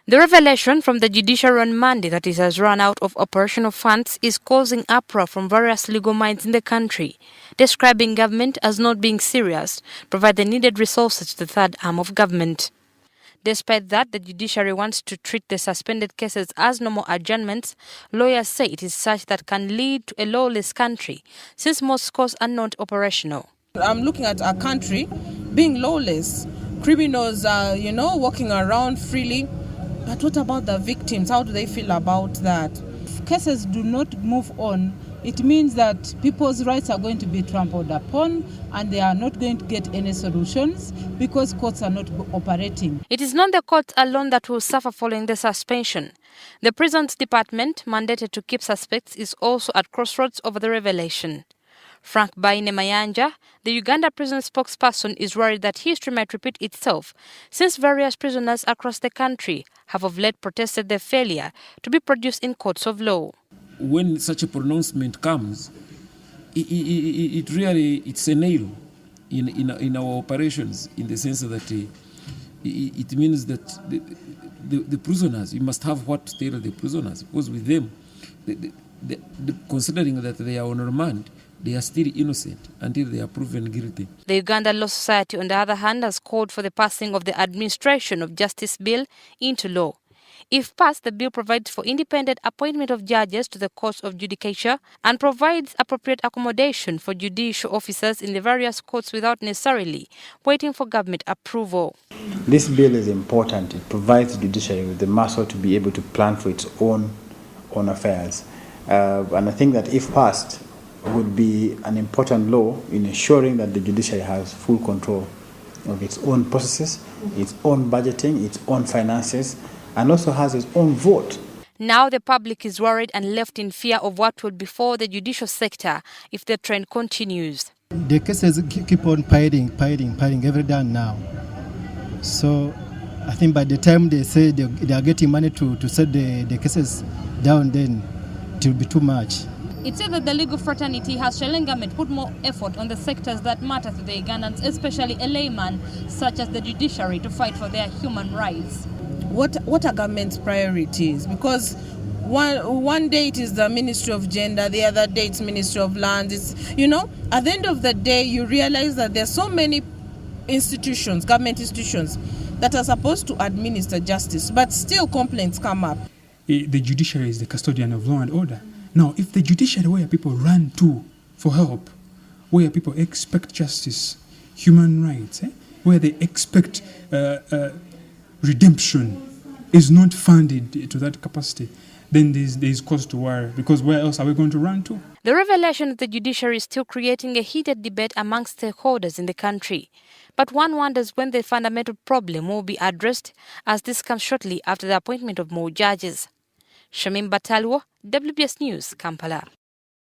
The revelation from the judiciary on Monday that it has run out of operational funds is causing uproar from various legal minds in the country, describing government as not being serious to provide the needed resources to the third arm of government. Despite that, the judiciary wants to treat the suspended cases as normal adjournments. Lawyers say it is such that can lead to a lawless country, since most courts are not operational. I'm looking at our country being lawless. Criminals are, walking around freely. But what about the victims? How do they feel about that? If cases do not move on, it means that people's rights are going to be trampled upon and they are not going to get any solutions because courts are not operating. It is not the courts alone that will suffer following the suspension. The Prisons Department, mandated to keep suspects, is also at crossroads over the revelation. Frank Baine Mayanja, the Uganda prison spokesperson, is worried that history might repeat itself, since various prisoners across the country have of late protested their failure to be produced in courts of law. When such a pronouncement comes, it's a nail in our operations, in the sense that it means that the prisoners, you must have what to tell the prisoners, because with them, considering that they are on remand, they are still innocent until they are proven guilty. The Uganda Law Society, on the other hand, has called for the passing of the Administration of Justice Bill into law. If passed, the bill provides for independent appointment of judges to the courts of judicature and provides appropriate accommodation for judicial officers in the various courts without necessarily waiting for government approval. This bill is important. It provides the judiciary with the muscle to be able to plan for its own affairs. And I think that if passed, would be an important law in ensuring that the judiciary has full control of its own processes, its own budgeting, its own finances, and also has its own vote. Now the public is worried and left in fear of what will befall the judicial sector if the trend continues. The cases keep on piling every day now. So I think by the time they say they are getting money to set the cases down, then it will be too much. It says that the legal fraternity has challenged government put more effort on the sectors that matter to the Ugandans, especially a layman such as the judiciary, to fight for their human rights. What are government's priorities? Because one day it is the Ministry of Gender, the other day it's Ministry of Lands. It's, at the end of the day, you realize that there are so many institutions, government institutions, that are supposed to administer justice, but still complaints come up. The judiciary is the custodian of law and order. Now, if the judiciary, where people run to for help, where people expect justice, human rights, where they expect redemption, is not funded to that capacity, then there is cause to worry, because where else are we going to run to? The revelation of the judiciary is still creating a heated debate among stakeholders in the country. But one wonders when the fundamental problem will be addressed, as this comes shortly after the appointment of more judges. Shamim Batalwo, WBS News, Kampala.